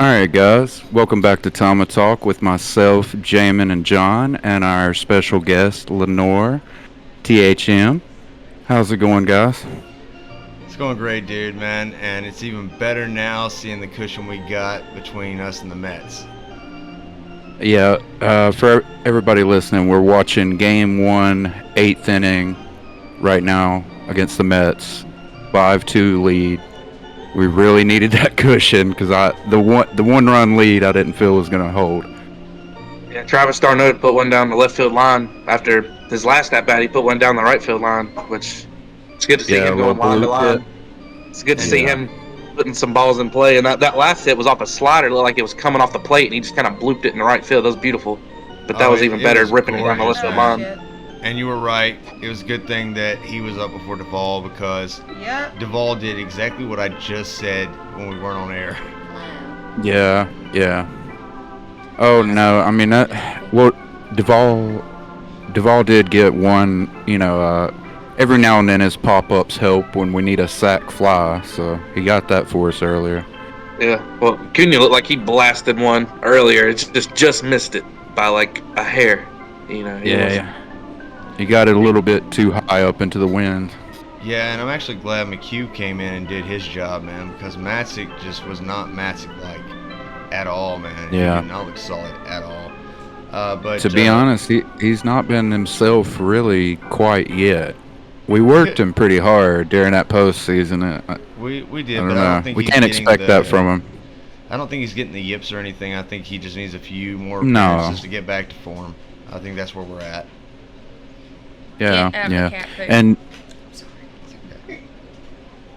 Alright, guys, welcome back to Toma-talk with myself, Jamin, and John, and our special guest, Lenore, THM. How's it going, guys? It's going great, dude, man, and it's even better now seeing the cushion we got between us and the Mets. Yeah, for everybody listening, we're watching Game 1, 8th inning, right now, against the Mets. 5-2 lead. We really needed that cushion because the one run lead I didn't feel was going to hold. Yeah, Travis d'Arnaud put one down the left field line after his last at bat. He put one down the right field line, which it's good to see him going line to line. It's good to see him putting some balls in play. And that last hit was off a slider. It looked like it was coming off the plate, and he just kind of blooped it in the right field. That was beautiful. But that was even better, ripping it down the left field line. And you were right. It was a good thing that he was up before Duvall because Duvall did exactly what I just said when we weren't on air. Yeah. Oh no, I mean Duvall did get one. Every now and then his pop-ups help when we need a sac fly, so he got that for us earlier. Yeah, well, Cunha looked like he blasted one earlier. It just missed it by like a hair. Yeah. He got it a little bit too high up into the wind. Yeah, and I'm actually glad McHugh came in and did his job, man, because Matzik just was not Matzik-like at all, man. Yeah. He did not look solid at all. But to be honest, he's not been himself really quite yet. We worked him pretty hard during that postseason. We did, I but don't I know. don't think We he's can't getting expect that from him. I don't think he's getting the yips or anything. I think he just needs a few more No. appearances to get back to form. I think that's where we're at. Yeah. And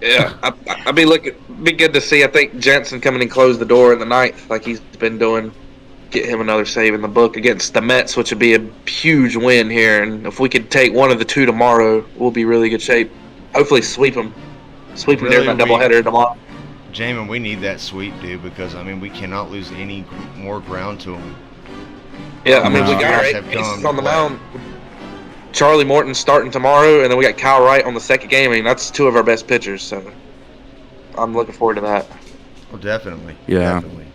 I'd be good to see. I think Jensen coming and close the door in the ninth, like he's been doing. Get him another save in the book against the Mets, which would be a huge win here. And if we could take one of the two tomorrow, we'll be really good shape. Hopefully, sweep them during that doubleheader tomorrow. Jamin, we need that sweep, dude, because we cannot lose any more ground to them. Yeah, we got our 8 aces on the mound. Charlie Morton starting tomorrow, and then we got Kyle Wright on the second game. That's two of our best pitchers, so I'm looking forward to that. Oh, definitely. Yeah. Definitely.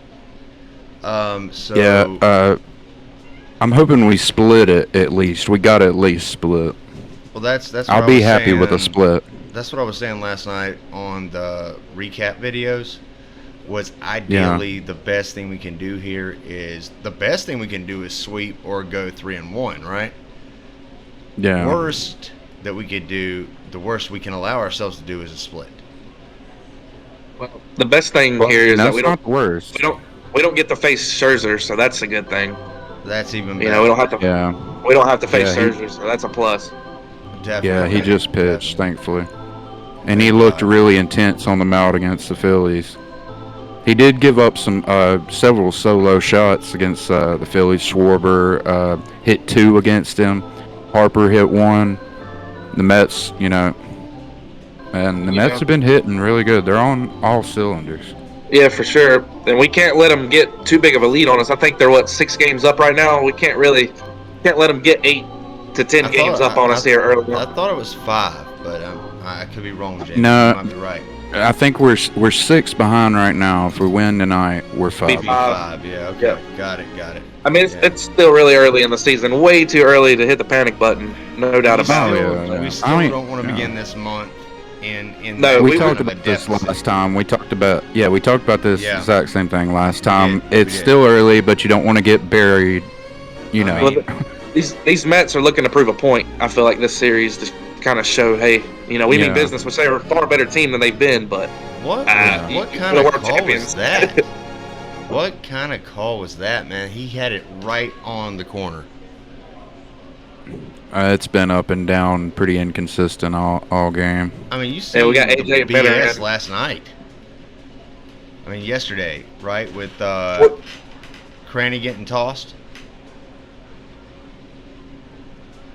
I'm hoping we split it at least. We got to at least split. Well, that's. I'll be happy with a split. That's what I was saying last night on the recap videos. Was ideally the best thing we can do here is sweep or go 3-1, right? Yeah. The worst we can allow ourselves to do is a split. Well, the best thing here is that we don't. Not the worst. We don't get to face Scherzer, so that's a good thing. That's even better. We don't have to. Yeah. We don't have to face Scherzer, so that's a plus. Definitely. Yeah, he just pitched, thankfully, and he looked really intense on the mound against the Phillies. He did give up several solo shots against the Phillies. Schwarber hit 2 against him. Harper hit 1. The Mets, and the Mets have been hitting really good. They're on all cylinders. Yeah, for sure. And we can't let them get too big of a lead on us. I think they're 6 games up right now. We can't let them get 8 to 10 games up on us here early. I thought it was 5, but I could be wrong, James. No, you might be right. I think we're 6 behind right now. If we win tonight, we're 5. 5, yeah, okay. Yeah. Got it. It's still really early in the season. Way too early to hit the panic button. No doubt about it. We still don't want to begin this month we talked about this last time. We talked about this exact same thing last time. It's still early, but you don't want to get buried. Well, these Mets are looking to prove a point. I feel like this series to kind of show, hey, we mean business. Which they're a far better team than they've been. But what kind of call was that? What kind of call was that, man? He had it right on the corner. It's been up and down, pretty inconsistent all game. You see, we got AJ and BS last night. Yesterday, right, with Cranny getting tossed.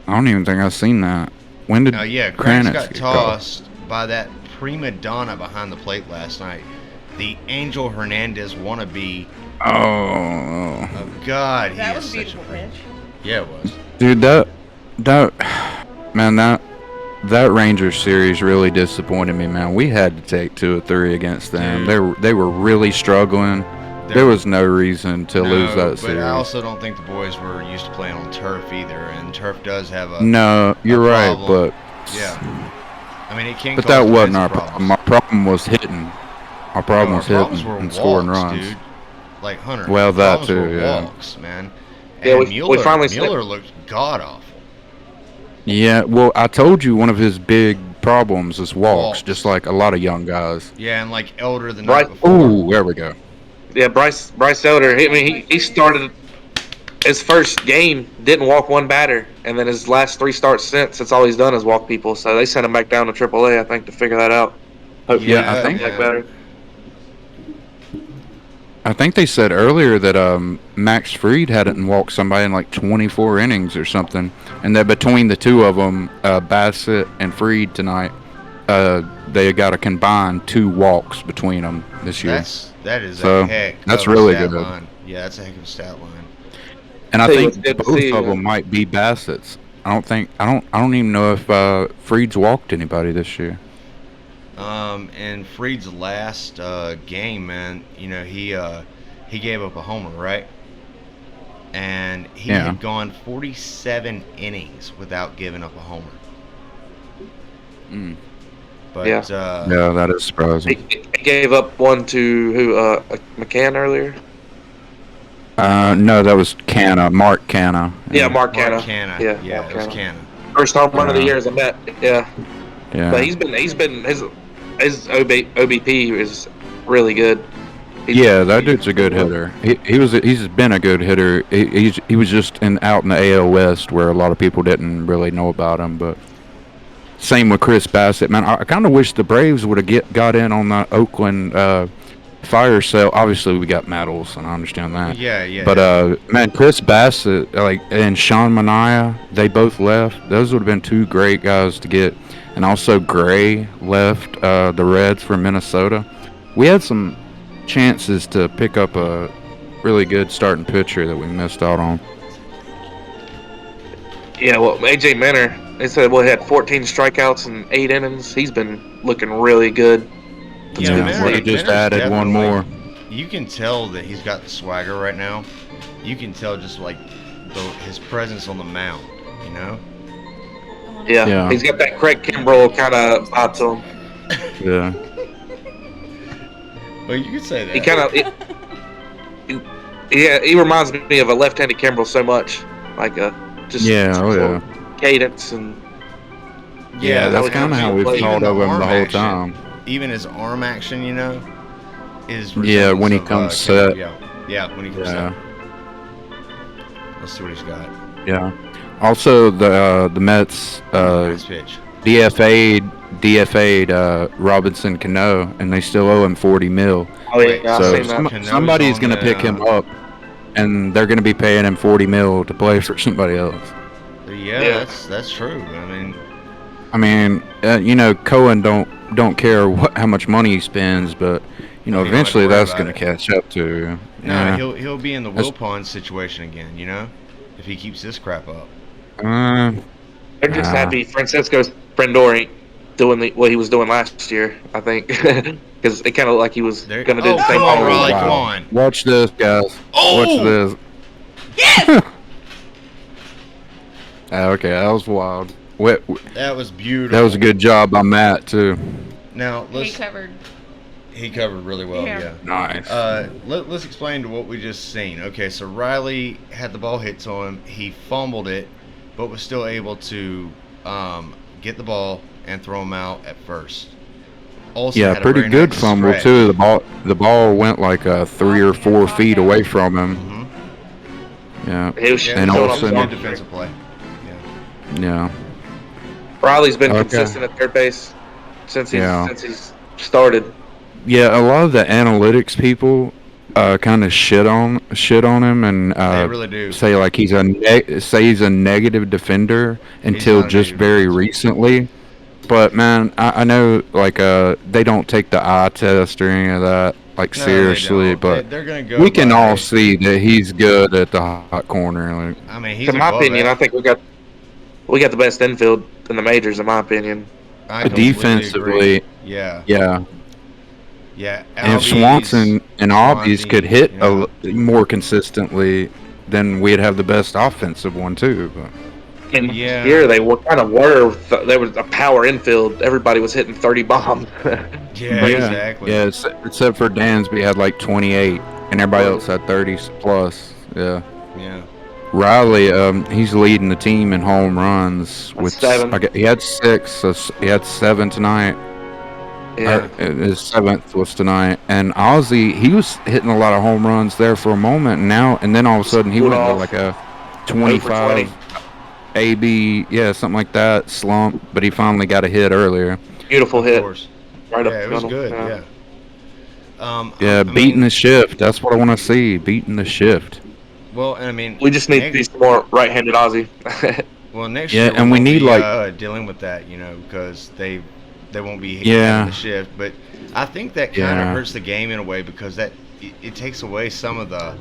I don't even think I've seen that. When did Cranny got tossed by that prima donna behind the plate last night? The Angel Hernandez wannabe. Oh God, that was a beautiful pitch. Yeah, it was. Dude, that Rangers series really disappointed me, man. We had to take 2 or 3 against them. They were really struggling. there was no reason to lose that But series. I also don't think the boys were used to playing on turf either, and turf does have a No, you're right, problem. but yeah. I mean, it can. But cause that wasn't our defensive problem. Our problem was hitting. Our problem was hitting were and walks, scoring runs. dude. Like Hunter. Well, our that problems too, were yeah. Walks, man. Yeah, And we finally Mueller looked god awful. Yeah, well, I told you one of his big problems is walks, just like a lot of young guys. Yeah, and like Elder the Right. night before. Ooh, there we go. Yeah, Bryce Elder. He started his first game, didn't walk one batter, and then his last 3 starts since, that's all he's done is walk people. So they sent him back down to AAA, I think, to figure that out. Hopefully, Yeah, I think- better. I think they said earlier that Max Fried hadn't walked somebody in like 24 innings or something, and that between the two of them, Bassett and Fried tonight, they got a combined 2 walks between them this year. That is So, a heck. that's of a really stat good. line. Yeah, that's a heck of a stat line. And I Hey, think it's good to both see, of them might be Bassett's. I don't even know if Fried's walked anybody this year. In Fried's last game, man, you know, he gave up a homer, right? And he Yeah. had gone 47 innings without giving up a homer. Mm. But Yeah. Yeah, that is surprising. He gave up one to McCann earlier. No, that was Mark Canna. Yeah, Mark Mark Canna. Canna. Yeah, It was Canna. Canna. First home run of the Yeah. year as a Met. Yeah, Yeah. but he's been his OBP is really good. Yeah, that dude's a good hitter. He's been a good hitter. He was just out in the AL West where a lot of people didn't really know about him. But same with Chris Bassett, man. I kind of wish the Braves would have got in on the Oakland fire sale. Obviously, we got Matt Olson. I understand that. Yeah. But man, Chris Bassett, and Sean Manaea, they both left. Those would have been 2 great guys to get. And also Gray left the Reds for Minnesota. We had some chances to pick up a really good starting pitcher that we missed out on. Yeah, well, AJ Minter, they said he had 14 strikeouts in 8 innings. He's been looking really good. Yeah, Minter- we just Minter's added one definitely- more. You can tell that he's got the swagger right now. You can tell just like his presence on the mound, you know? Yeah. He's got that Craig Kimbrell kind of vibe to him. Yeah. Well, you could say that. He kind of, he reminds me of a left-handed Kimbrell so much, like just cadence and Yeah, that's would kind of have how to we've play. thought Even of the him the arm whole action. time. Even his arm action, you know, is Yeah, when he resemblance comes of, set. Yeah, when he comes Yeah. set. Let's see what he's got. Yeah. Also, the Mets Nice pitch. DFA'd Robinson Cano, and they still owe him $40 million. Oh yeah, I've So seen that. Cano's somebody's on going to the, pick him up, and they're going to be paying him $40 million to play for somebody else. Yeah, that's true. I mean, you know, Cohen don't care how much money he spends, but you know, He don't like eventually to worry that's about going to it. catch up to you. no, Yeah. he'll be in the Wilpon situation again, you know, if he keeps this crap up. They're just Nah. happy Francisco Sprindor ain't doing what he was doing last year, I think, because it kind of looked like he was There- going to do oh, the same come on, thing. Raleigh, come on. Watch this, guys. Oh! Watch this. Yes. Okay, that was wild. That was beautiful. That was a good job by Matt too. Now He covered. He covered really well. Yeah. Nice. Let's explain to what we just seen. Okay, so Riley had the ball hit to him. He fumbled it, but was still able to get the ball and throw him out at first. Also Yeah, had a pretty very good nice fumble stretch. too. The ball went like 3 or 4 feet away from him. Mhm. Yeah. He was Yeah, And it was also- a good defensive play. Yeah. Yeah. Riley's been Okay. consistent at third base since Yeah. he's started. Yeah, a lot of the analytics people kind of shit on him and They really do. say like he's a negative defender until not a just negative very defender. recently. But man, I know like they don't take the eye test or any of that like No, seriously, they don't. but they're gonna go. we can by- all see that he's good at the hot corner. Like, I mean, he's In my above opinion, that. I think we got the best infield in the majors. In my opinion, I completely defensively, agree. Yeah. yeah. Yeah, And if Albies, Swanson and Albies Swansea, could hit you know. more consistently, then we'd have the best offensive one too. But And last Yeah. year they were kind of were. There was a power infield. Everybody was hitting 30 bombs. Yeah, Crazy. exactly. yeah, except for Dansby had like 28, and everybody else had 30 plus. Yeah. Yeah. Riley, he's leading the team in home runs with 7. he had 6, so he had 7 tonight. Yeah. His 7th was tonight, and Ozzy, he was hitting a lot of home runs there for a moment, and then all of a sudden he Cooled went into off. like a 0 for 20. 25 AB, yeah, something like that slump, but he finally got a hit earlier. Beautiful Of hit. course. Right up Yeah, the it was middle. good. Yeah. Yeah. Yeah, beating the shift. That's what I want to see. Beating the shift. Well, and I mean, We just need to be some more right-handed Aussie. well, next Yeah, year and we won't need, be, like- dealing with that, because they won't be Yeah. having the shift. But I think that kind Yeah. of hurts the game in a way because it takes away some of the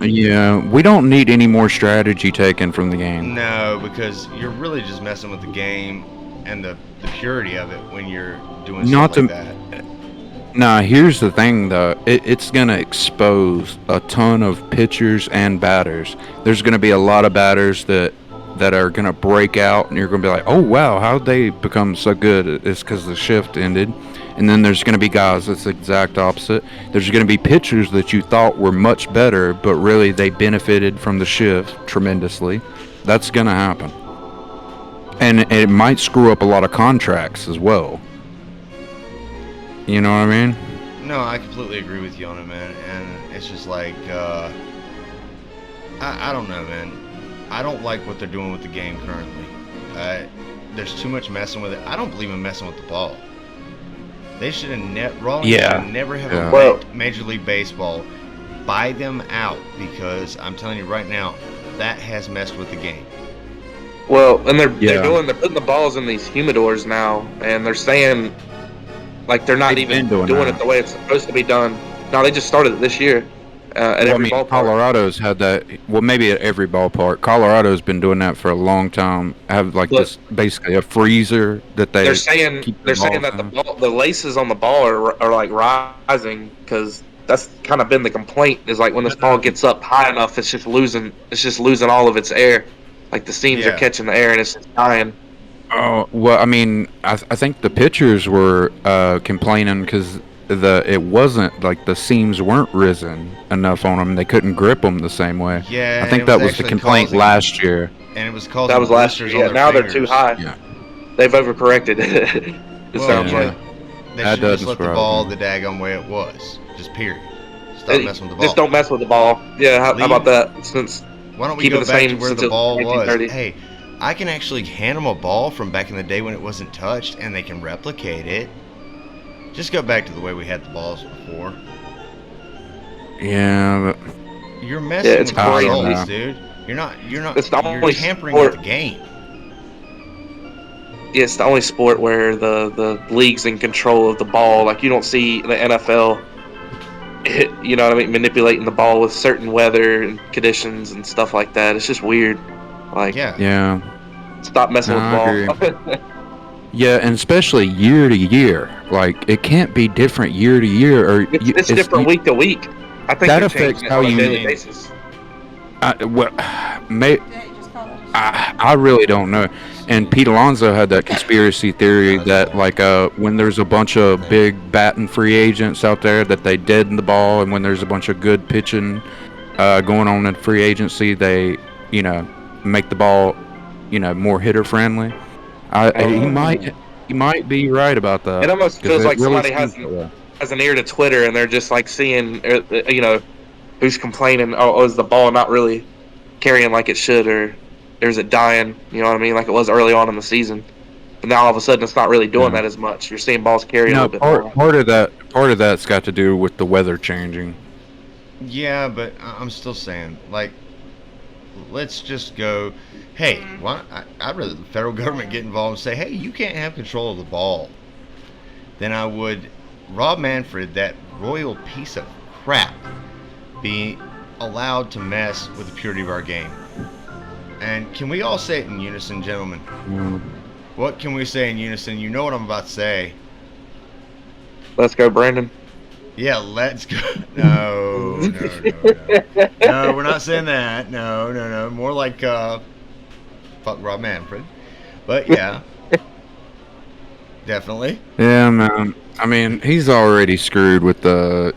Yeah, we don't need any more strategy taken from the game. no, because you're really just messing with the game and the purity of it when you're doing Not stuff like to- that. Nah, here's the thing though. It's gonna expose a ton of pitchers and batters. There's gonna be a lot of batters that are gonna break out, and you're gonna be like, "Oh wow, how'd they become so good?" It's because the shift ended. And then there's gonna be guys that's the exact opposite. There's gonna be pitchers that you thought were much better, but really they benefited from the shift tremendously. That's gonna happen, and it might screw up a lot of contracts as well. You know what I mean? No, I completely agree with you on it, man. And it's just like, I don't know, man. I don't like what they're doing with the game currently. There's too much messing with it. I don't believe in messing with the ball. They should have never have Yeah. let Major League Baseball buy them out because I'm telling you right now, that has messed with the game. Well, and they're Yeah. putting the balls in these humidors now, and they're saying like they're not They've even been doing doing that. it the way it's supposed to be done. No, they just started it this year at Well, I every mean, ballpark. Colorado's had that. Well, maybe at every ballpark. Colorado's been doing that for a long time. Have like But- this basically a freezer that they. They're saying keep the that balls the laces on the ball are like rising because that's kind of been the complaint is like when this ball gets up high enough, it's just losing all of its air. Like the seams are Yeah. catching the air and it's just dying. Oh well, I mean, I think the pitchers were complaining because it wasn't like the seams weren't risen enough on them. They couldn't grip them the same way. Yeah, I and think it that was the actually complaint causing- last year. And it was causing That was last year. blisters on Yeah, their now they're too fingers. high. Yeah. They've overcorrected. It Well, sounds yeah. like. They That should just doesn't let the surprise ball me. the daggone way it was. Just period. Stop messing with the ball. Just don't mess with the ball. Yeah, how about that? Since Why don't we keep go it the back same to where since the it was ball was? 1930. Hey, I can actually hand them a ball from back in the day when it wasn't touched, and they can replicate it. Just go back to the way we had the balls before. Yeah, but You're messing it's with the crazy. results, dude. You're not. It's the You're only tampering sport- with the game. yeah, it's the only sport where the league's in control of the ball. Like you don't see the NFL, you know what I mean, manipulating the ball with certain weather and conditions and stuff like that. It's just weird. Like, Yeah. stop messing No, with the ball. yeah, and especially year to year. Like it can't be different year to year, or it's different week to week. I think That they're affects changing it how on a you- daily basis. I really don't know. And Pete Alonso had that conspiracy theory that like when there's a bunch of big batting free agents out there that they deaden the ball, and when there's a bunch of good pitching going on in free agency, they make the ball more hitter friendly. He might be right about that. It almost 'cause feels like really somebody seems that way. has an ear to Twitter and they're just like seeing, who's complaining. Oh, is the ball not really carrying like it should, or is it dying? You know what I mean? Like it was early on in the season, but now all of a sudden it's not really doing that as much. You're seeing balls carry a No, little bit more. part of that's got to do with the weather changing. Yeah, but I'm still saying, like, let's just go. Hey, I'd rather the federal government get involved and say, hey, you can't have control of the ball, than I would Rob Manfred, that royal piece of crap, be allowed to mess with the purity of our game. And can we all say it in unison, gentlemen? What can we say in unison? You know what I'm about to say. Let's go, Brandon. Yeah, let's go. No, no, no, no. No, we're not saying that. No, no, no. More like fuck Rob Manfred. But yeah, definitely. Yeah, man. I mean, he's already screwed with the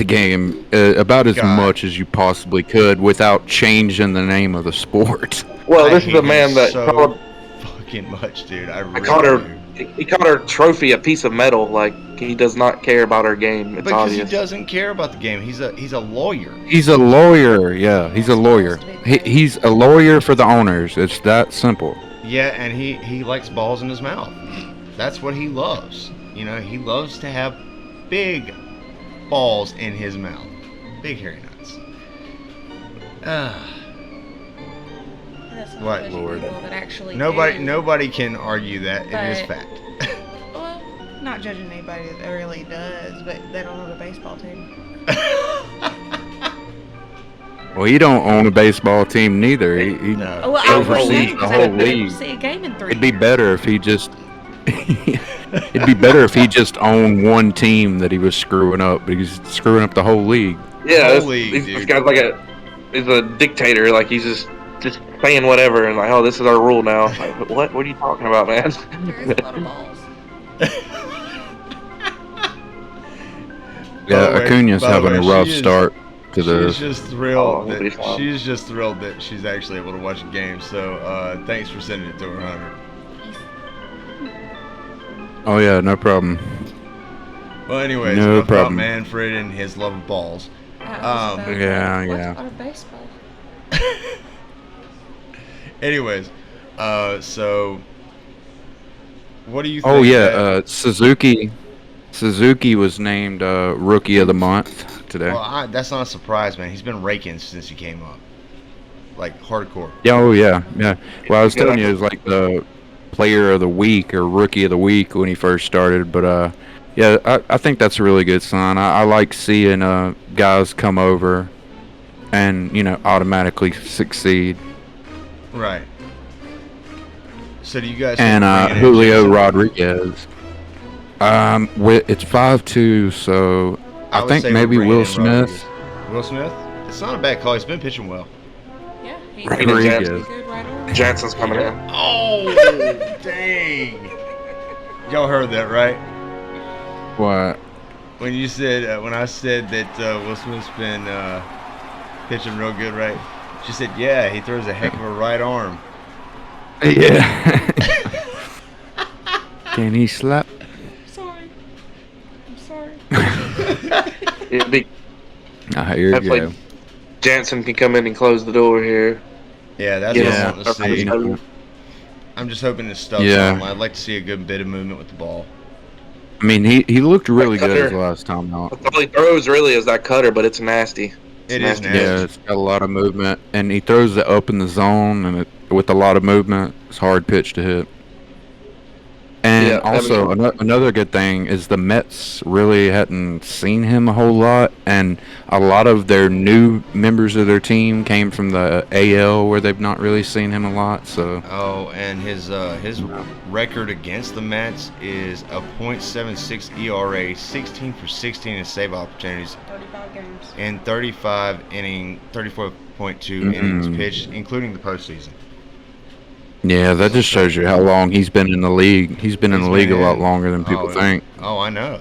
game about as God. much as you possibly could without changing the name of the sport. Well, I this is hate a man him that so called, fucking much, dude. I I called really her. do. He called her trophy a piece of metal. Like he does not care about her game. It's Because obvious. he doesn't care about the game. He's a lawyer. He's a lawyer. Yeah, he's a lawyer. He's a lawyer for the owners. It's that simple. Yeah, and he likes balls in his mouth. That's what he loves. You know, he loves to have big balls in his mouth. Big hairy nuts. That's not What, judging Lord? people that actually Nobody do. nobody can argue that. It is But- fact. Well, not judging anybody that really does, but they don't own a baseball team. Well, he don't own a baseball team neither. He No. Well, I was oversees saying the because I whole haven't been able league. to see a game in 3 It'd be years. better if he just. It'd be better if he just owned one team that he was screwing up, but he's screwing up the whole league. Yeah, Holy, this dude. guy's like he's a dictator. Like he's just saying whatever and like, oh, this is our rule now. Like, what? What are you talking about, man? There is a lot of balls. Yeah, By the way- Acuna's by the having way, a rough she is- start to She's this. just thrilled Oh, it'll be fun. she's just thrilled that she's actually able to watch a game. So thanks for sending it to her, Hunter. Oh yeah, no problem. Well, anyways, No enough about problem. Manfred and his love of balls. About yeah, what's yeah. on a baseball? Anyways, so what do you think? Oh yeah, that- Suzuki was named Rookie of the Month today. well, that's not a surprise, man. He's been raking since he came up, like hardcore. Yeah, oh yeah, yeah. Well, I was Yeah, telling you, it was like the Player of the Week or Rookie of the Week when he first started. But yeah, I think that's a really good sign. I like seeing guys come over and Automatically succeed. Right. So do you guys? And bring in Julio Jensen? Rodriguez. It's 5-2, so I would think say we're maybe bringing Will in Smith. Rodriguez. Will Smith? It's not a bad call. He's been pitching well. Yeah, he's Rodriguez. pretty good right on. Jansen's coming in. Oh, dang! Y'all heard that, right? What? When you said, when I said that Will Smith's been pitching real good, right? She said, yeah, he throws a heck of a right arm. Yeah. Can he slap? Sorry. I'm sorry. It'd be, Ah, here you hopefully go. Jansen can come in and close the door here. Yeah, that's Yeah. what I want to see. I'm just hoping his stuff's Yeah. on. I'd like to see a good bit of movement with the ball. I mean, he looked really good Cutter. his last time out. All he throws really is that cutter, but it's nasty. It is nasty. nasty. Yeah, it's got a lot of movement, and he throws it up in the zone, and with a lot of movement, it's a hard pitch to hit. And Yeah, I also, another good thing is the Mets really hadn't seen him a whole lot, and a lot of their new members of their team came from the AL, where they've not really seen him a lot. So Oh, and his record against the Mets is a .76 ERA, 16 for 16 in save opportunities, 35 games. and 34.2 Mm-mm. innings pitched, including the postseason. yeah, that just shows you how long he's been in the league. He's been in He's the league a been lot in- longer than people oh, think. Oh, I know.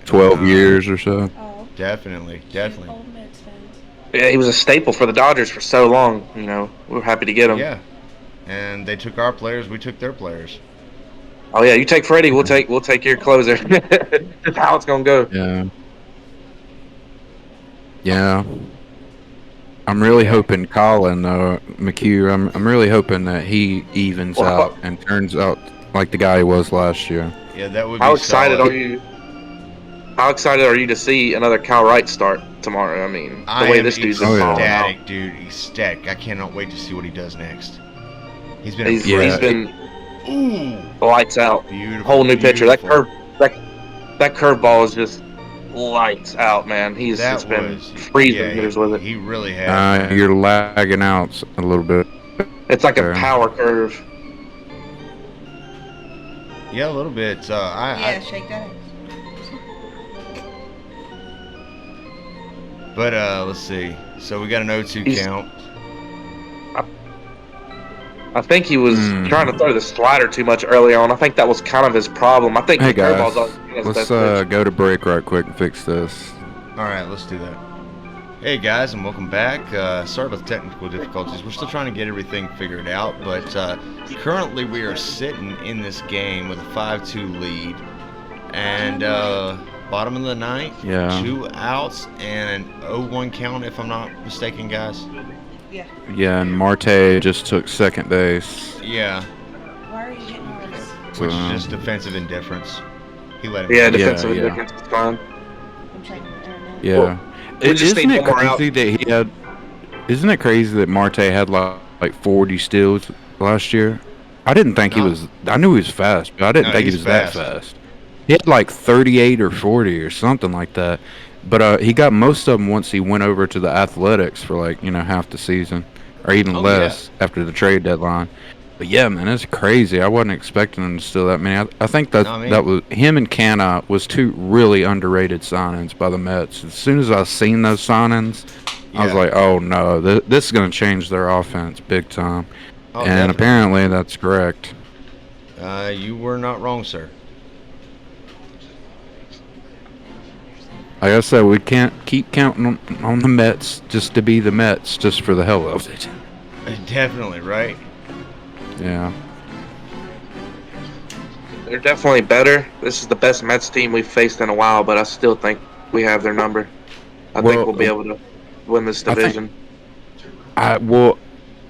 12 years or so. Oh, Definitely. old Mets fans. Yeah, he was a staple for the Dodgers for so long. You know, we're happy to get him. Yeah. And they took our players, we took their players. Oh yeah, you take Freddie, we'll take your closer. That's how it's gonna go. Yeah. Yeah. I'm really hoping Colin, McHugh, I'm really hoping that he evens Well, out and turns out like the guy he was last year. Yeah, that would be How excited solid. are you? How excited are you to see another Cal Wright start tomorrow? I mean, the I way am this dude's been Oh, yeah. falling out. ecstatic, dude. Ecstatic. I cannot wait to see what he does next. He's been He's Yeah. been ooh, lights out. beautiful. Whole new pitcher. That beautiful. that curveball is just lights out, man. He's That just been was freezing yeah, hitters with it. He really has. man. You're lagging out a little bit. It's like a there. power curve. Yeah, a little bit. Yeah, shake that ass. But let's see. So we got an 0-2 count. I think he was trying to throw the slider too much early on. I think that was kind of his problem. I think Hey the curveball's guys, always his let's best pitch. go to break right quick and fix this. All right, let's do that. Hey guys, and welcome back. Sorry about the technical difficulties. We're still trying to get everything figured out, but currently we are sitting in this game with a 5-2 lead, and bottom of the ninth, Yeah. 2 outs and an 0-1 count, if I'm not mistaken, guys. Yeah. Yeah, and Marte just took second base. Yeah, Why are you getting all this? which is So, just defensive indifference. He let it Yeah, go. defensive yeah. defense is fine. I'm checking the internet. Yeah. Well, we just Isn't need it one more out. crazy that he had? Isn't it crazy that Marte had like 40 steals last year? I didn't think he No. was. I knew he was fast, but I didn't No, think he he's was that fast. fast. He had like 38 or 40 or something like that. But he got most of them once he went over to the Athletics for like half the season, or even Oh, less after the trade deadline. But yeah, man, it's crazy. I wasn't expecting him to steal that many. I think that No, I mean- that was him and Canna was two really underrated signings by the Mets. As soon as I seen those signings, I was Yeah. like, oh no, this is going to change their offense big time. Oh, And definitely. apparently that's correct. You were not wrong, sir. Like I said, we can't keep counting on the Mets just to be the Mets, just for the hell of it. Definitely, right? Yeah. They're definitely better. This is the best Mets team we've faced in a while, but I still think we have their number. I think Well, we'll be able to win this I think- division. Well,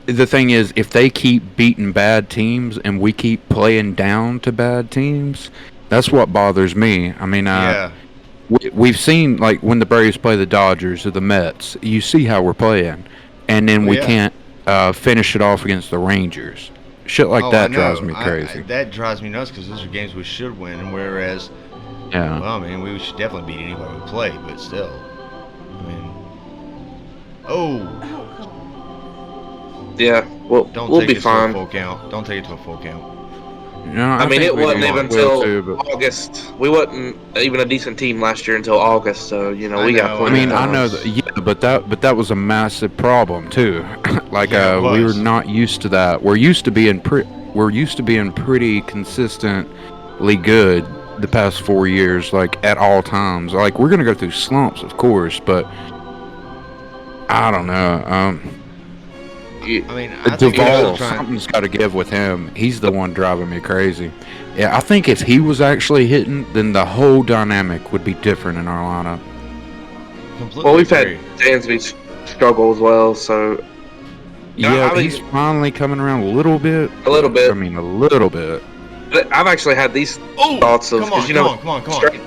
the thing is, if they keep beating bad teams and we keep playing down to bad teams, that's what bothers me. I mean, Yeah. we've seen, like, when the Braves play the Dodgers or the Mets, you see how we're playing. And then Oh, we yeah. can't finish it off against the Rangers. Shit like Oh, that I drives know. me crazy. That drives me nuts because those are games we should win, and whereas, Yeah. well, I mean, we should definitely beat anybody we play, but still, I mean, oh, Oh, come on. Yeah, we'll don't take be it to a fine. full count. Don't take it to a full count. No, I mean, think it we wasn't will even until too, but- August. We wasn't even a decent team last year until August, so we I got know, plenty I mean, of I time. know that, yeah, but that was a massive problem too. Like, Yeah, it we were was. not used to that. We're used to being pretty consistently good the past 4 years, like at all times. Like, we're gonna go through slumps, of course, but I don't know. You- I mean, I think we're Duvall, still trying. something's got to give with him. He's the one driving me crazy. Yeah, I think if he was actually hitting, then the whole dynamic would be different in our lineup. Completely well, we've had agree. Dansby struggle as well, so Yeah, I mean- he's finally coming around a little bit. a little bit. I mean, a little bit. But I've actually had these Oh, thoughts of come on, because come on. Trey,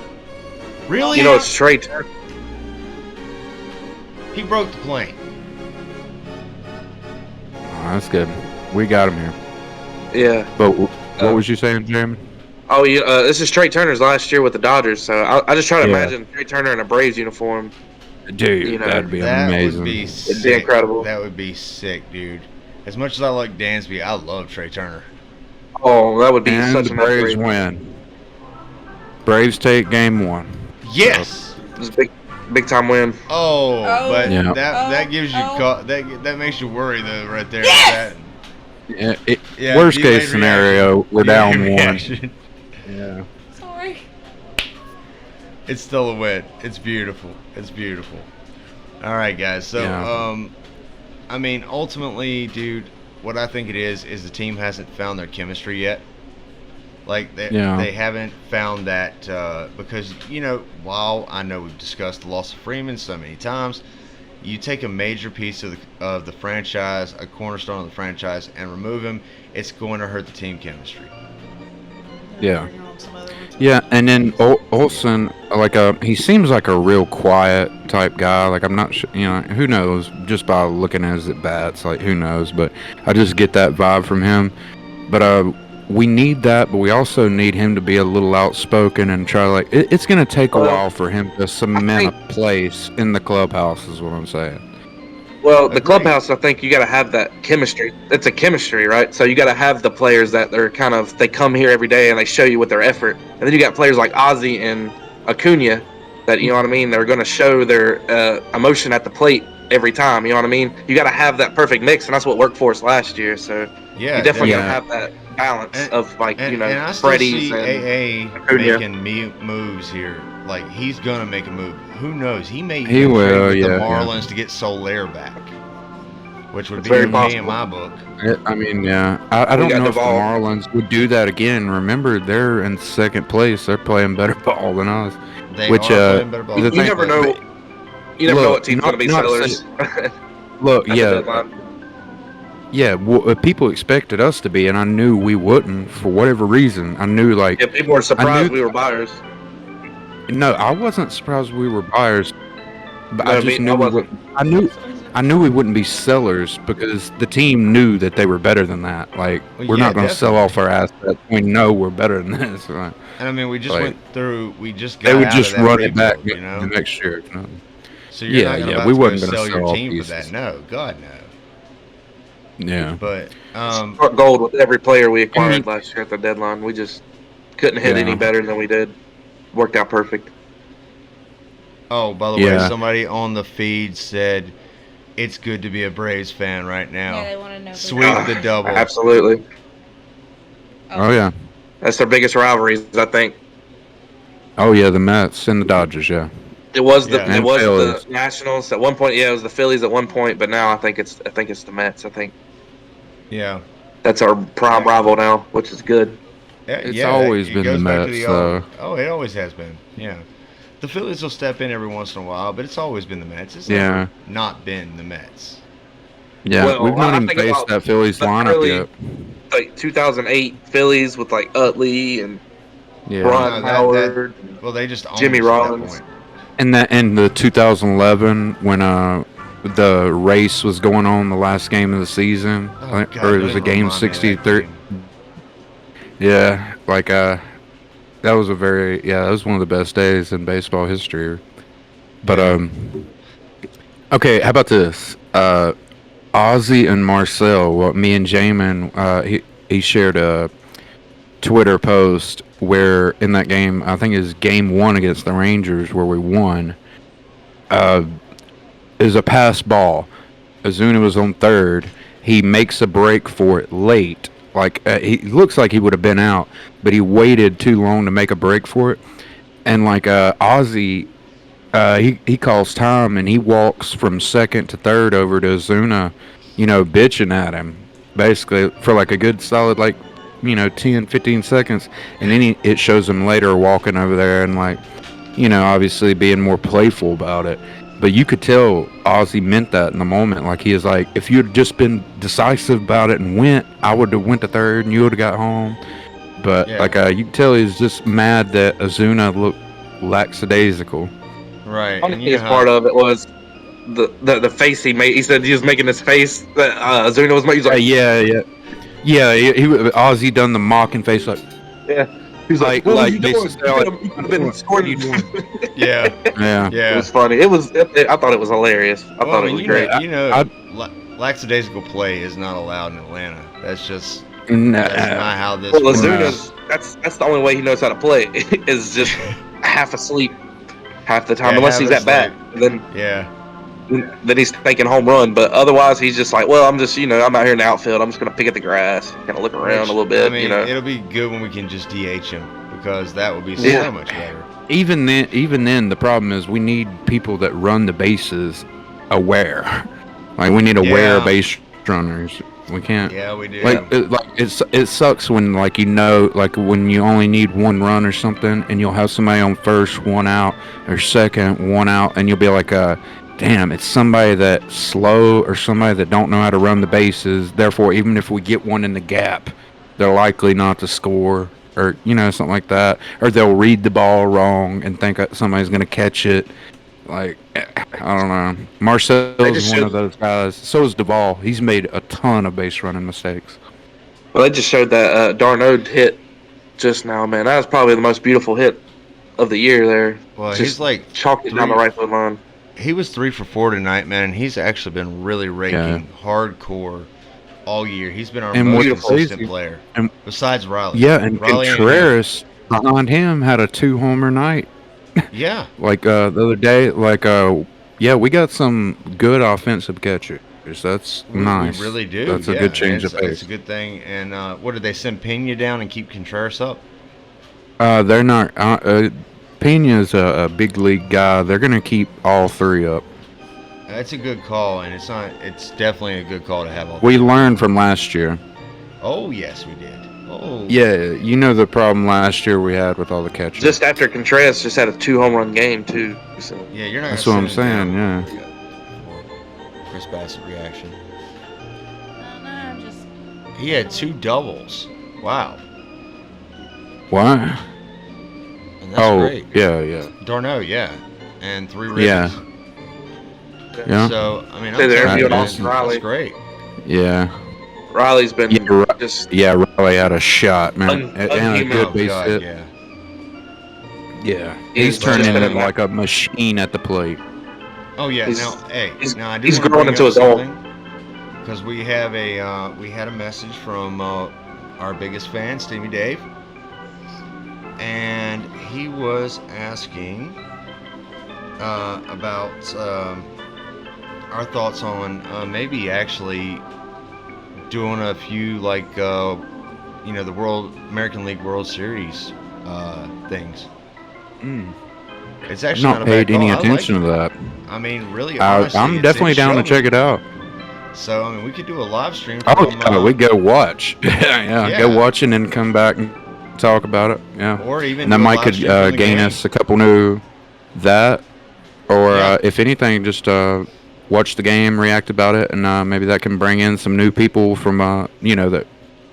Really? it's Trey Turner. He broke the plane. Oh, that's good. We got him here. Yeah. But what was you saying, Jeremy? Oh, this is Trey Turner's last year with the Dodgers, so I just try to Yeah. imagine Trey Turner in a Braves uniform. Dude, You know, that'd be That amazing. would be It'd sick. be incredible. That would be sick, dude. As much as I like Dansby, I love Trey Turner. Oh, that would be And such the an Braves upgrade. win. Braves take game 1. Yes. It was a big time win. Oh, but Yeah. that gives you that makes you worry though, right there. Yes! Yeah, Worst delayed case scenario, reaction. we're down Delayed 1. reaction. Yeah. Sorry. It's still a win. It's beautiful. It's beautiful. All right, guys. So, Yeah. I mean, ultimately, dude, what I think it is the team hasn't found their chemistry yet. Like they haven't found that because while I know we've discussed the loss of Freeman so many times, you take a major piece of the franchise, a cornerstone of the franchise, and remove him, it's going to hurt the team chemistry. Yeah. Bring on some other ones. Yeah, and then Olsen, like he seems like a real quiet type guy. Like, I'm not sure, who knows? Just by looking at his at bats, like, who knows? But I just get that vibe from him. But we need that, but we also need him to be a little outspoken and try. Like, it's going to take a Well, while for him to cement a place in the clubhouse. Is what I'm saying. Well, the Agreed. clubhouse, I think you got to have that chemistry. It's a chemistry, right? So you got to have the players that they're they come here every day and they show you with their effort. And then you got players like Ozzy and Acuna that, you know what I mean, they're going to show their emotion at the plate every time. You know what I mean? You got to have that perfect mix, and that's what worked for us last year. So Yeah, you definitely got to Yeah. have that balance of like and I still Freddie's see and AA Acuna. making moves here. Like he's gonna make a move. Who knows? He may He even trade will, with yeah, the yeah. Marlins to get Solaire back, which would It's be very okay in possible. my book. I mean, yeah. I We don't got know if the Duvall. Marlins would do that again. Remember, they're in second place. They're playing better ball than us. They Which, are playing better ball. the You thing- never know. You never know what team's going to be not sellers. Look, at the yeah. deadline. Yeah, people expected us to be, and I knew we wouldn't for whatever reason. I knew, like, Yeah, people were surprised knew- we were buyers. no, I wasn't surprised we were buyers, but I No, just me- knew I we wasn't. would. I knew we wouldn't be sellers because the team knew that they were better than that. Like, Well, we're yeah, not going to sell definitely. off our assets. We know we're better than this. Right? And I mean, we just Like, went through. We just got They would out just of that run it back rebuild, you know. the next year. You know? So you're Yeah, not gonna yeah, about we to wasn't go gonna sell sell your off team for pieces. that. No, God no. Yeah. But Struck gold with every player we acquired last year at the deadline. We just couldn't hit Yeah. any better than we did. Worked out perfect. oh, by the way, Yeah. somebody on the feed said it's good to be a Braves fan right now. Yeah, they want to know. Sweep the double. Absolutely. Oh yeah. That's their biggest rivalries, I think. Oh yeah. The Mets and the Dodgers. Yeah. It was the Yeah. it was Phillies. the Nationals at one point. Yeah, it was the Phillies at one point, but now I think it's the Mets. I think Yeah. that's our prime rival now, which is good. Yeah, It's yeah, always it been goes the back to Mets, old- Oh, it always has been. Yeah. The Phillies will step in every once in a while, but it's always been the Mets. It's Yeah. never not been the Mets. Yeah. Well, We've not I even think faced about that Phillies the lineup early- yet. Like 2008 Phillies with like Utley and Yeah. Ron No, that- Howard. Well, they just owned Jimmy us at that Rollins. point. And the 2011 when the race was going on the last game of the season, Oh, like, God, or it don't was a even game remind me of that 63. game. Yeah, like that was that was one of the best days in baseball history. But okay, how about this? Ozzy and Marcel, well, me and Jamin, he shared a Twitter post where in that game, I think it was game 1 against the Rangers where we won, is a pass ball. Azuna was on third. He makes a break for it late. Like he looks like he would have been out, but he waited too long to make a break for it. And like Ozzy, he calls time and he walks from second to third over to Azuna, bitching at him basically for like a good solid 10, 15 seconds. And then it shows him later walking over there and obviously being more playful about it. But you could tell Ozzy meant that in the moment. Like he was like, if you had just been decisive about it and went, I would have went to third and you would have got home. But Yeah. you can tell he's just mad that Azuna looked lackadaisical. Right. Funny And you know thing how- part of it was the face he made. He said he was making this face that Azuna was making. He's like, Ozzy done the mocking face like, yeah. He's like, like what are you they doing? say, You like, could have been scoring. Yeah. yeah. It Yeah. was funny. It was. I thought it was hilarious. I thought it was great. Lackadaisical play is not allowed in Atlanta. That's just Nah. that's not how this Well, works. Azuna's that's the only way he knows how to play is just half asleep half the time, Yeah, unless half he's at bat. Yeah. Then he's thinking home run. But otherwise, he's just like, well, I'm just I'm out here in the outfield. I'm just gonna pick at the grass, kind of look around a little bit. I mean, it'll be good when we can just DH him because that would be Yeah. so much better. Even then, the problem is we need people that run the bases aware. Like we need aware Yeah. base runners. We can't. Yeah, we do. It sucks when when you only need one run or something, and you'll have somebody on first, one out, or second, one out, and you'll be like, damn, it's somebody that's slow or somebody that don't know how to run the bases. Therefore, even if we get one in the gap, they're likely not to score, or something like that, or they'll read the ball wrong and think that somebody's gonna catch it. Like, I don't know. Marcel is one of those guys. So is Duvall. He's made a ton of base running mistakes. Well, they just showed that Darno hit just now, man. That was probably the most beautiful hit of the year there. Well, Just he's like chalked it down the right foot line. he was 3 for 4 tonight, man, and he's actually been really raking hardcore all year. He's been our And most what's consistent crazy- player, and- besides Riley. Yeah, and Riley ain't Contreras behind him had a 2-homer night. Yeah. Like the other day, yeah, we got some good offensive catchers. That's nice. We really do. That's a Yeah, good change of it's pace. a good thing. And what did they send Pena down and keep Contreras up? They're not. Pena's a big league guy. They're gonna keep all three up. That's a good call, and it's not. It's definitely a good call to have all. We learned from last year. Oh yes, we did. Oh Yeah, you know the problem last year we had with all the catchers. Just after Contreras just had a 2-home-run game too. So. yeah. You're not. That's gonna what I'm send him saying. down. Yeah. Chris Bassett reaction. No, I'm just. He had 2 doubles. Wow. What? And that's great. yeah. Darno, yeah, and 3 ribbies. Yeah. Yeah. So I mean, Say they're I'm telling you, interviewing man, Austin Riley. that's great. Yeah. Riley's been Yeah, just Yeah, Riley had a shot, man. And a unhuman. good Oh base God, hit. yeah. Yeah. He's He's turning just been into a- like a machine at the plate. Oh yeah. He's- Now, hey, he's- now I do he's wanna growing bring into up his own. something, because we have we had a message from our biggest fan, Stevie Dave, and he was asking about our thoughts on maybe actually doing a few the American League World Series things. It's I've actually not not a paid bad any call. I like attention to that. I mean, really, honestly, I'm definitely down to check it out. So, I mean, we could do a live stream Oh, from, yeah, we go watch. yeah, go Yeah. watch and then come back and talk about it. Yeah. or even And that do a might live could stream from the gain game. us a couple new or Yeah. if anything, just watch the game, react about it, and maybe that can bring in some new people from that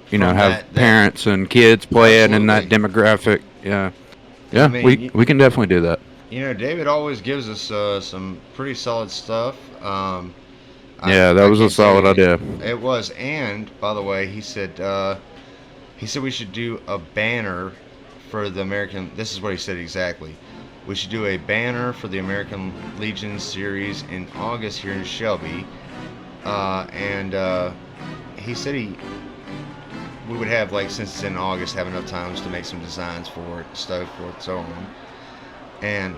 From have that- parents and kids playing in that demographic. Yeah. Yeah, I mean, we can definitely do that. David always gives us some pretty solid stuff. Yeah, that was a can't tell solid you- idea. It was, and by the way, he said we should do a banner for the American. This is what he said exactly. We should do a banner for the American Legion series in August here in Shelby, and he said we would have, since it's in August, have enough times to make some designs for it, so forth, so on. And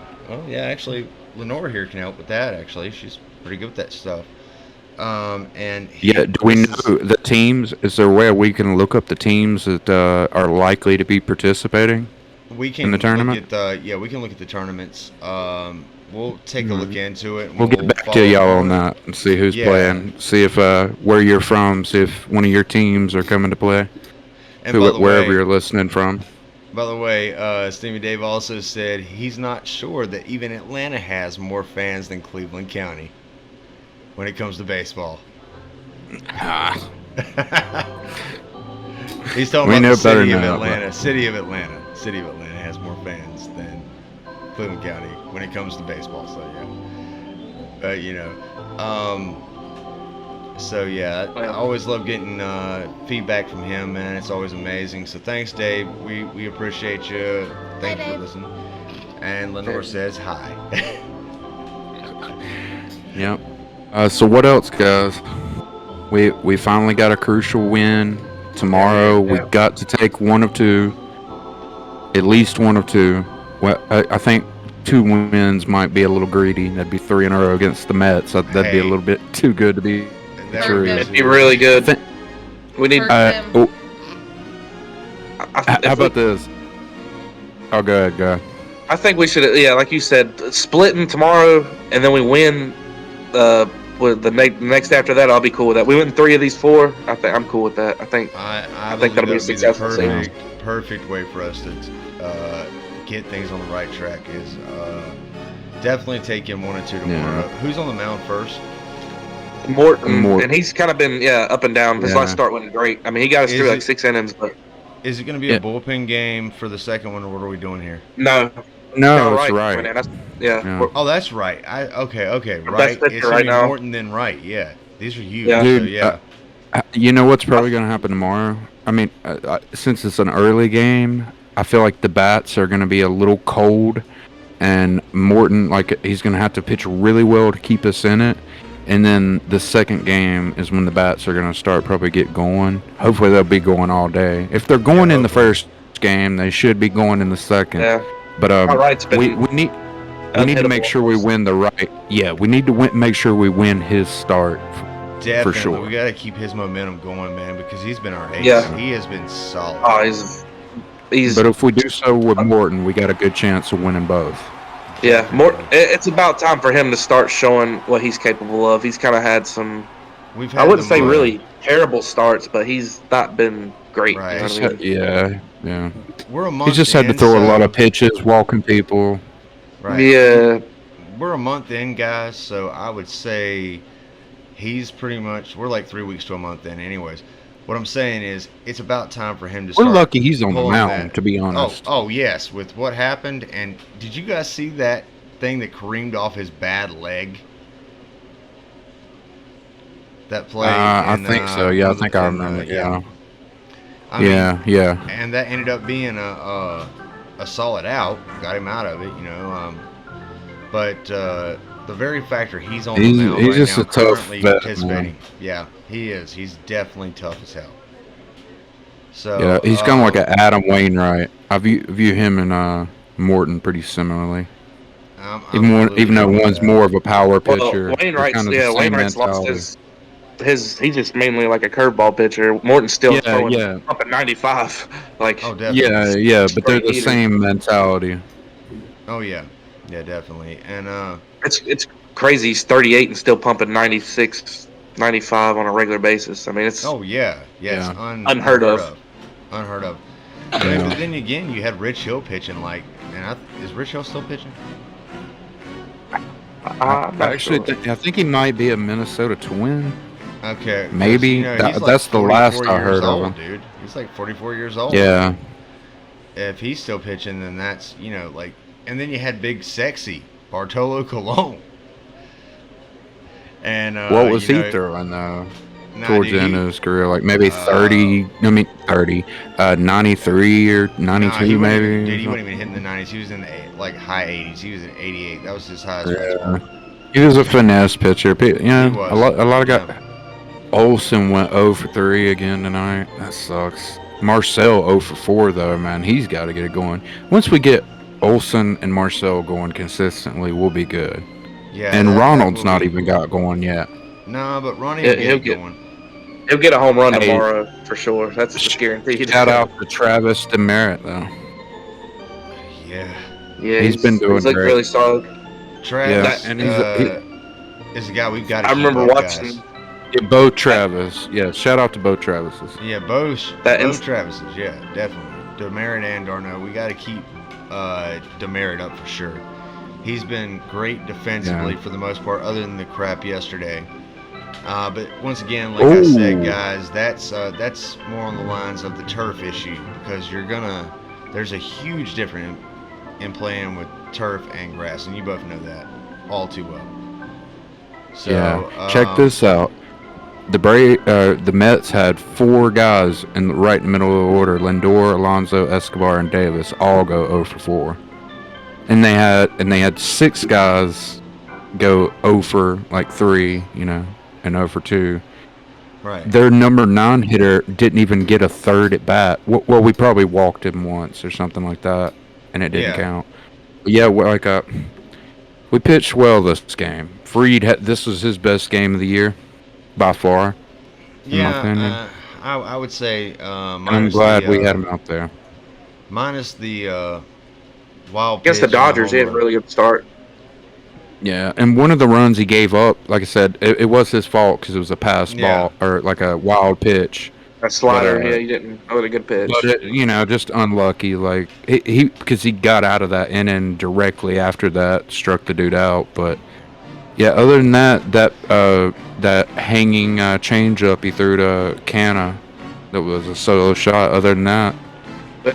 actually, Lenore here can help with that. Actually, she's pretty good with that stuff. And Yeah, do we know the teams? Is there a way we can look up the teams that are likely to be participating? we can in the tournament? Look at we can look at the tournaments. We'll take a look into it. And We'll get back follow to y'all on up. that and see who's Yeah. playing. See if where you're from. See if one of your teams are coming to play. And by the Wherever way, you're listening from. By the way, Stevie Dave also said he's not sure that even Atlanta has more fans than Cleveland County when it comes to baseball. He's talking We about know the better city of than that, Atlanta. City of Atlanta. City of Atlanta has more fans than Cleveland County when it comes to baseball. So yeah, so yeah, I always love getting feedback from him, man. It's always amazing. So thanks, Dave. We appreciate you. Thanks for Dave. listening. And Lenore says hi. Yep. So what else, guys? We finally got a crucial win. Tomorrow we got to take one of two. At least one of two. Well, I think 2 wins might be a little greedy. That'd be 3 in a row against the Mets. That'd be Hey. a little bit too good to be That true. was- It'd be really good. Th- We need. Hurt. oh, I how about this? Oh, go ahead, go. I think we should, like you said, splitting tomorrow, and then we win. With the next after that, I'll be cool with that. We win 3 of these 4. I think I'm cool with that. I think I think that'll be a the successful season. perfect way for us to get things on the right track is definitely take him 1 and 2 tomorrow. Who's on the mound first? Morton, Morton. and he's kind of been up and down. His Yeah. last start wasn't great. I mean, he got us Is through it- like 6 innings, but Is it going to be Yeah. a bullpen game for the second one, or what are we doing here? no, No, no, it's right. right. Man, yeah. Yeah. We're- Oh, that's right. Okay, Our right. best pitcher It's gonna right be now. Morton than right. Yeah, these are huge. Yeah. So, Dude, yeah. You know what's probably going to happen tomorrow? I mean, since it's an early game, I feel like the bats are going to be a little cold, and Morton, he's going to have to pitch really well to keep us in it. And then the second game is when the bats are going to start probably get going. Hopefully they'll be going all day. If they're going in the first game, they should be going in the second. Yeah. But Wright's been we need to make sure we win the right. Yeah, we need to make sure we win his start Definitely. for sure. We got to keep his momentum going, man, because he's been our ace. Yeah. He has been solid. Oh, he's. But if we do so with Morton, we got a good chance of winning both. Yeah, it's about time for him to start showing what he's capable of. He's kind of had some. I wouldn't say really terrible starts, but he's not been great. Right. You know what I mean? Yeah. We're a month He just had to throw a lot of pitches, walking people. Right. Yeah. We're a month in, guys, so I would say he's pretty much. We're like 3 weeks to a month in, anyways. What I'm saying is, it's about time for him to start. We're lucky he's on the pulling mound, to be honest. Oh, yes, with what happened. And did you guys see that thing that careened off his bad leg? That play? I think so. Yeah, I think I remember. Yeah. I mean, Yeah. And that ended up being a solid out. Got him out of it, you know. But the very factor he's on the mound he's right just now, a tough currently vet, participating. man. Yeah, he is. He's definitely tough as hell. So Yeah, he's kind of like an Adam Wainwright. I view him and Morton pretty similarly. Even though one's more of a power pitcher. Well, Wainwright's kind of Wainwright's lost his. He's just mainly like a curveball pitcher. Morton's still throwing up at 95. Like, oh, definitely. Yeah, but they're the same mentality. Oh yeah, definitely. And it's crazy. He's 38 and still pumping 96, 95 on a regular basis. I mean, it's it's unheard of. Unheard of. I mean, but then again, you had Rich Hill pitching is Rich Hill still pitching? I think he might be a Minnesota Twin. Okay. Maybe you know, that's the last I heard of him. Dude, he's like 44 years old. Yeah. If he's still pitching, then that's and then you had Big Sexy Bartolo Colon. And what was he throwing towards the end of his career? Like maybe 30. 93 or 92 maybe. Dude, he wasn't even hitting the 90s. He was in the high 80s. He was at 88. That was his highest. Yeah. He was a finesse pitcher. Yeah, a lot of guys. Yeah. Olsen went 0 for 3 again tonight. That sucks. Marcel 0 for 4 though, man. He's got to get it going. Once we get Olsen and Marcel going consistently, we'll be good. Yeah. And Ronald's not even got going yet. No, but Ronnie will get going. He'll get a home run tomorrow for sure. That's just guaranteed. Shout out to Travis Demerit though. Yeah, he's been doing great. Really solid. Travis, and is a guy we've got to I remember watching. Guys. Yeah, Bo Travis. Yeah, shout out to Bo Travises. Yeah, Bo Travises. Yeah, definitely. Demerit and Darno. We got to keep Demerit up for sure. He's been great defensively for the most part, other than the crap yesterday. But once again, like I said, guys, that's more on the lines of the turf issue because there's a huge difference in playing with turf and grass, and you both know that all too well. So check this out. The Mets had 4 guys right in the middle of the order: Lindor, Alonso, Escobar, and Davis, all go 0 for 4. And they had 6 guys go 0 for 3, and 0 for 2. Right. Their number 9 hitter didn't even get a third at bat. Well, we probably walked him once or something like that, and it didn't count. But yeah, we pitched well this game. Freed this was his best game of the year, by far. In my opinion. I would say. I'm glad we had him out there. Minus the wild. Against the Dodgers, he had a really good start. Yeah, and one of the runs he gave up, like I said, it was his fault because it was a pass ball or like a wild pitch. A slider, he didn't. That was a good pitch. But just unlucky. Like because he got out of that inning directly after that, struck the dude out. But yeah, other than that hanging changeup he threw to Canna, that was a solo shot. Other than that,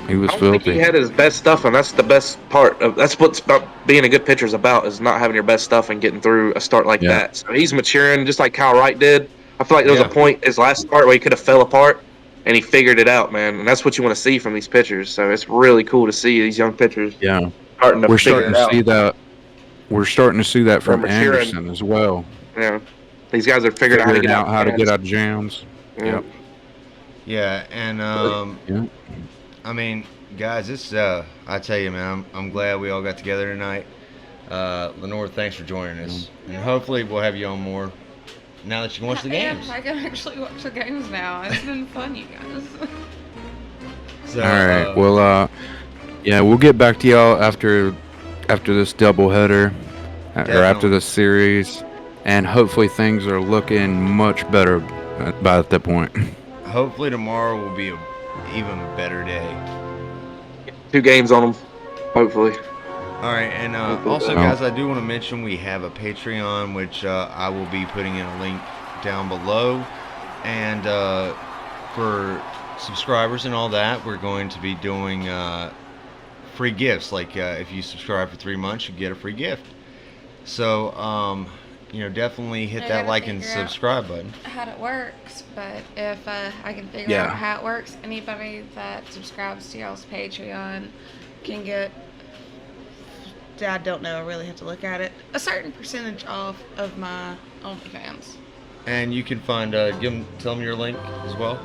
he was filthy. Think he had his best stuff, and that's the best part. That's what's about being a good pitcher is about, is not having your best stuff and getting through a start like that. So he's maturing, just like Kyle Wright did. I feel like there was a point his last start where he could have fell apart, and he figured it out, man. And that's what you want to see from these pitchers. So it's really cool to see these young pitchers. Yeah, We're starting to see that. We're starting to see that from Anderson as well. Yeah, these guys are figuring out how to get out of jams. Yeah. Yeah, and I mean, guys, it's I tell you, man, I'm glad we all got together tonight. Lenore, thanks for joining us, and hopefully we'll have you on more now that you can watch the games. I can actually watch the games now. It's been fun, you guys. So, All right. Well, yeah, we'll get back to y'all after this doubleheader, or after Definitely. this series, and hopefully things are looking much better by that point. hopefully tomorrow will be a even better day. 2 games on them, hopefully. All right, and also, guys, I do want to mention we have a Patreon, which I will be putting in a link down below. And for subscribers and all that, we're going to be doing free gifts. Like if you subscribe for 3 months, you get a free gift. So, definitely hit that like and subscribe button. How it works, but if I can figure out how it works, anybody that subscribes to y'all's Patreon can get, I don't know, I really have to look at it, a certain percentage off of my OnlyFans. And you can find, tell them your link as well.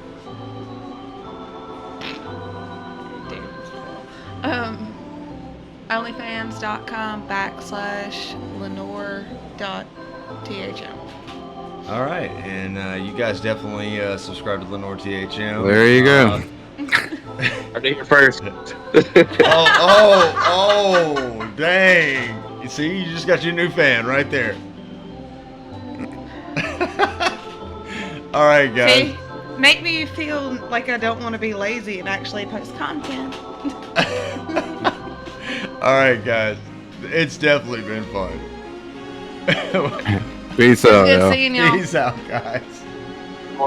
OnlyFans.com/Lenore.THM. All right, and you guys definitely subscribe to Lenore THM. There you go. I did it first. oh, dang. You see, you just got your new fan right there. All right, guys. See, make me feel like I don't want to be lazy and actually post content. All right, guys. It's definitely been fun. Peace out, Good y'all. seeing y'all. Peace out, guys.